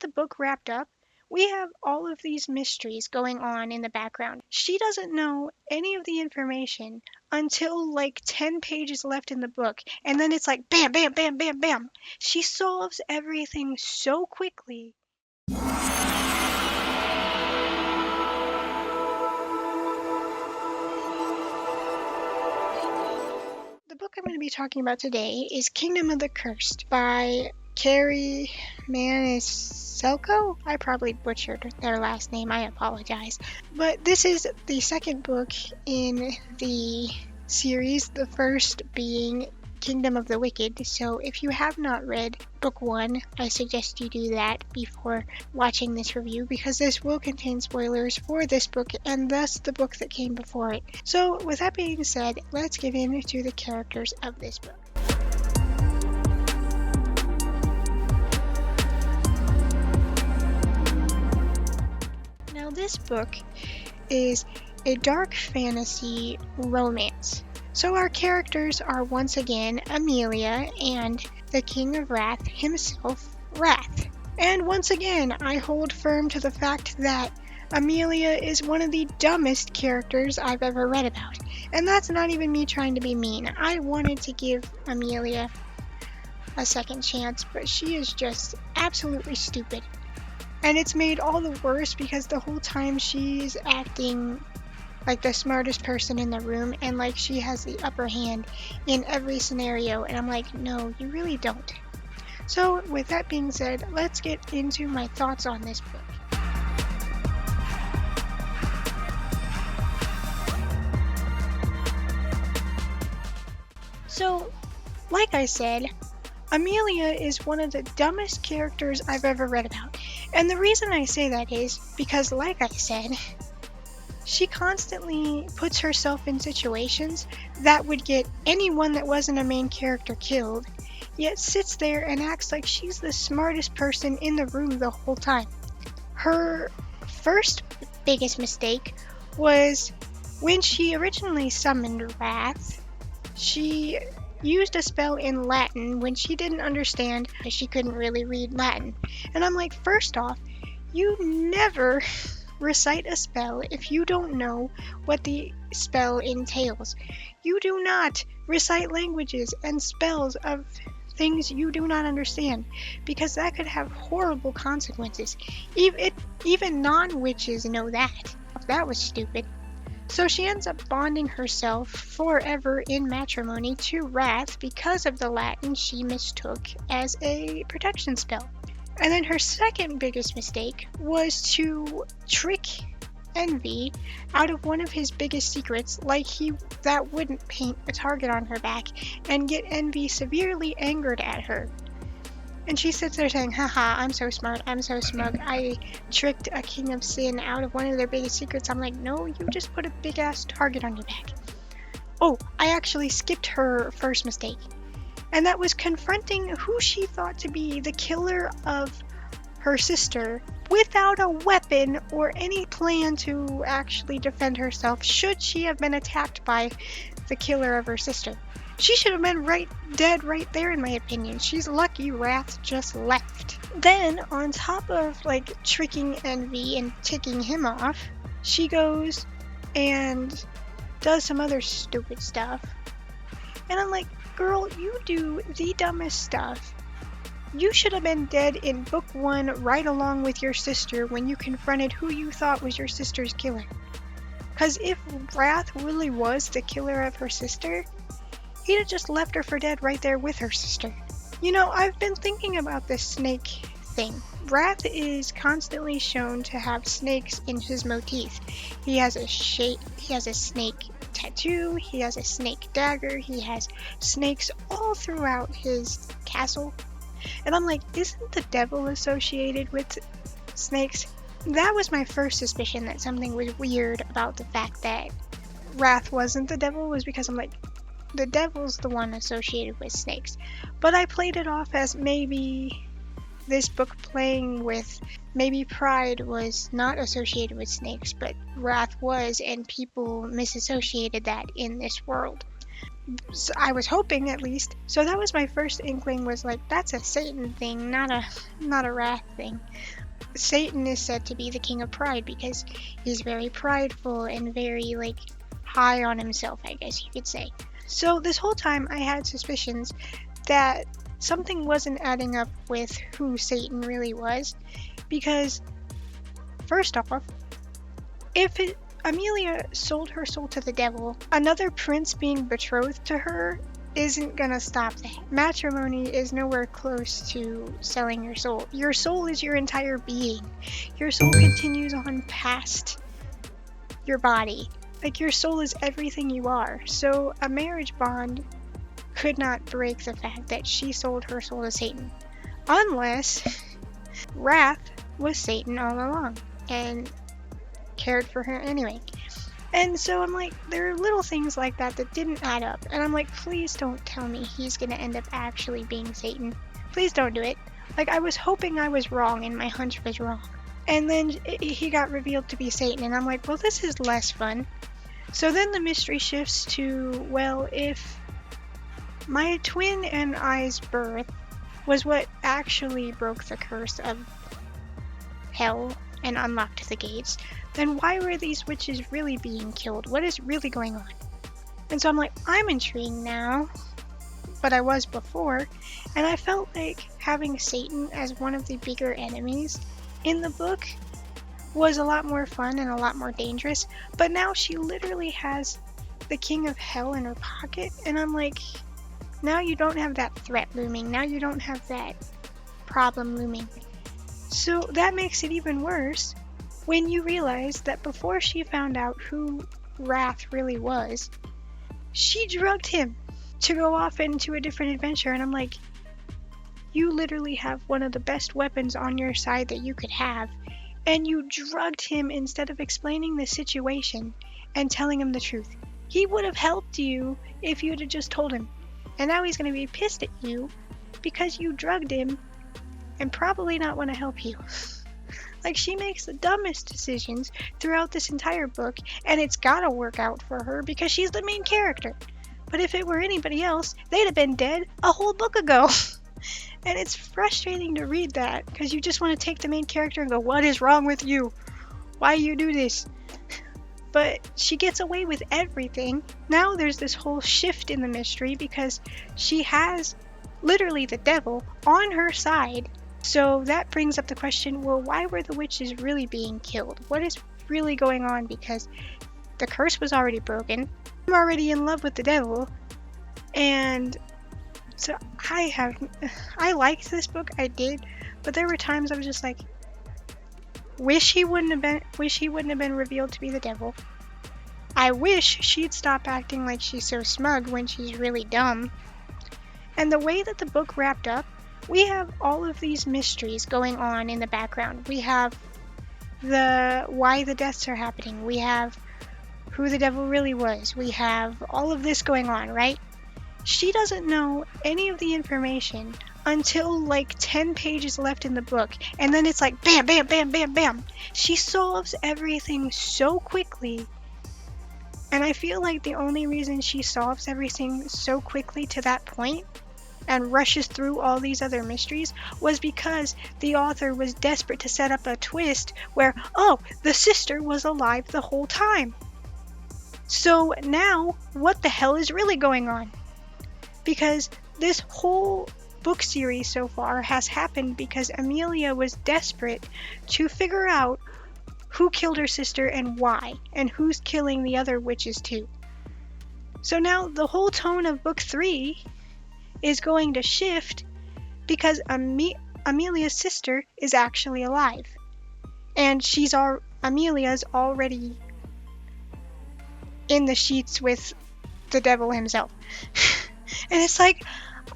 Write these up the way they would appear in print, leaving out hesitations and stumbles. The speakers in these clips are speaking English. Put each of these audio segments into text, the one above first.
the book wrapped up, we have all of these mysteries going on in the background. She doesn't know any of the information until like 10 pages left in the book, and then it's like bam, bam, bam, bam, bam. She solves everything so quickly. The book I'm going to be talking about today is Kingdom of the Cursed by Carrie Maniselko. I probably butchered their last name, I apologize. But this is the second book in the series, the first being Kingdom of the Wicked. So if you have not read book 1, I suggest you do that before watching this review, because this will contain spoilers for this book and thus the book that came before it. So with that being said, let's get into the characters of this book. Now this book is a dark fantasy romance. So our characters are once again Amelia and the King of Wrath himself, Wrath. And once again, I hold firm to the fact that Amelia is one of the dumbest characters I've ever read about. And that's not even me trying to be mean. I wanted to give Amelia a second chance, but she is just absolutely stupid. And it's made all the worse because the whole time she's acting like the smartest person in the room and like she has the upper hand in every scenario, and I'm like, no, you really don't. So with that being said, let's get into my thoughts on this book. So, like I said, Amelia is one of the dumbest characters I've ever read about. And the reason I say that is because, like I said, she constantly puts herself in situations that would get anyone that wasn't a main character killed, yet sits there and acts like she's the smartest person in the room the whole time. Her first biggest mistake was when she originally summoned Wrath. She used a spell in Latin when she didn't understand because she couldn't really read Latin. And I'm like, first off, you never recite a spell if you don't know what the spell entails. You do not recite languages and spells of things you do not understand, because that could have horrible consequences. Even non-witches know that. That was stupid. So she ends up bonding herself forever in matrimony to Wrath because of the Latin she mistook as a protection spell. And then her second biggest mistake was to trick Envy out of one of his biggest secrets, like that wouldn't paint a target on her back, and get Envy severely angered at her. And she sits there saying, haha, I'm so smart, I'm so smug, I tricked a king of sin out of one of their biggest secrets. I'm like, no, you just put a big ass target on your back. Oh, I actually skipped her first mistake. And that was confronting who she thought to be the killer of her sister without a weapon or any plan to actually defend herself should she have been attacked by the killer of her sister. She should have been dead right there, in my opinion. She's lucky Wrath just left. Then, on top of tricking Envy and ticking him off, she goes and does some other stupid stuff. And I'm like, girl, you do the dumbest stuff. You should have been dead in book 1 right along with your sister when you confronted who you thought was your sister's killer. Because if Wrath really was the killer of her sister, he'd have just left her for dead right there with her sister. You know, I've been thinking about this snake thing. Wrath is constantly shown to have snakes in his motif. He has a snake tattoo, he has a snake dagger, he has snakes all throughout his castle. And I'm like, isn't the devil associated with snakes? That was my first suspicion, that something was weird about the fact that Wrath wasn't the devil, was because I'm like, the devil's the one associated with snakes. But I played it off as maybe this book playing with, maybe Pride was not associated with snakes, but Wrath was, and people misassociated that in this world. So I was hoping, at least. So that was my first inkling, was like, that's a Satan thing, not a Wrath thing. Satan is said to be the king of pride because he's very prideful and very, like, high on himself, I guess you could say. So this whole time I had suspicions that something wasn't adding up with who Satan really was, because first off, if Amelia sold her soul to the devil, another prince being betrothed to her isn't gonna stop that. Matrimony is nowhere close to selling your soul. Your soul is your entire being. Your soul continues on past your body. Like, your soul is everything you are. So a marriage bond could not break the fact that she sold her soul to Satan. Unless Wrath was Satan all along and cared for her anyway. And so I'm like, there are little things like that that didn't add up. And I'm like, please don't tell me he's gonna end up actually being Satan. Please don't do it. Like, I was hoping I was wrong and my hunch was wrong. And then he got revealed to be Satan, and I'm like, well, this is less fun. So then the mystery shifts to, well, if my twin and I's birth was what actually broke the curse of hell and unlocked the gates, then why were these witches really being killed? What is really going on? And so I'm like, I'm intrigued now, but I was before, and I felt like having Satan as one of the bigger enemies in the book was a lot more fun and a lot more dangerous. But now she literally has the king of hell in her pocket, and I'm like, now you don't have that threat looming. Now you don't have that problem looming. So that makes it even worse when you realize that before she found out who Wrath really was, she drugged him to go off into a different adventure. And I'm like, you literally have one of the best weapons on your side that you could have, and you drugged him instead of explaining the situation and telling him the truth. He would have helped you if you'd have just told him. And now he's going to be pissed at you because you drugged him and probably not want to help you. Like, she makes the dumbest decisions throughout this entire book, and it's gotta work out for her because she's the main character. But if it were anybody else, they'd have been dead a whole book ago. And it's frustrating to read that because you just want to take the main character and go, what is wrong with you? Why you do this? But she gets away with everything. Now there's this whole shift in the mystery because she has literally the devil on her side. So that brings up the question, well, why were the witches really being killed? What is really going on? Because the curse was already broken. I'm already in love with the devil. And so I liked this book, I did, but there were times I was just like, wish he wouldn't have been revealed to be the devil. I wish she'd stop acting like she's so smug when she's really dumb. And the way that the book wrapped up, we have all of these mysteries going on in the background. We have why the deaths are happening. We have who the devil really was. We have all of this going on, right? She doesn't know any of the information until like 10 pages left in the book, and then it's like bam, bam, bam, bam, bam. She solves everything so quickly, and I feel like the only reason she solves everything so quickly to that point and rushes through all these other mysteries was because the author was desperate to set up a twist where, oh, the sister was alive the whole time. So now, what the hell is really going on? Because this whole book series so far has happened because Amelia was desperate to figure out who killed her sister and why, and who's killing the other witches too. So now the whole tone of book 3 is going to shift because Amelia's sister is actually alive. And Amelia's already in the sheets with the devil himself. And it's like,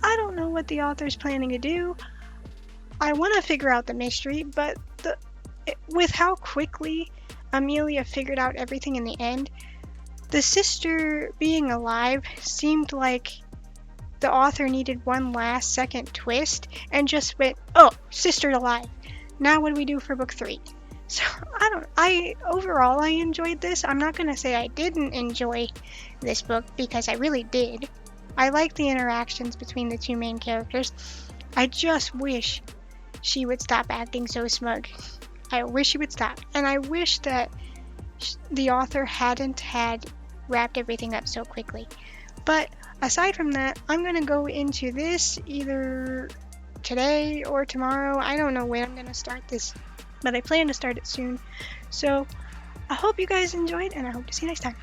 I don't know what the author's planning to do. I want to figure out the mystery, but with how quickly Amelia figured out everything in the end, the sister being alive seemed like the author needed one last second twist and just went, oh, sister's alive. Now what do we do for book 3? So overall I enjoyed this. I'm not going to say I didn't enjoy this book because I really did. I like the interactions between the two main characters. I just wish she would stop acting so smug. I wish she would stop. And I wish that the author hadn't had wrapped everything up so quickly. But aside from that, I'm going to go into this either today or tomorrow. I don't know when I'm going to start this, but I plan to start it soon. So I hope you guys enjoyed, and I hope to see you next time.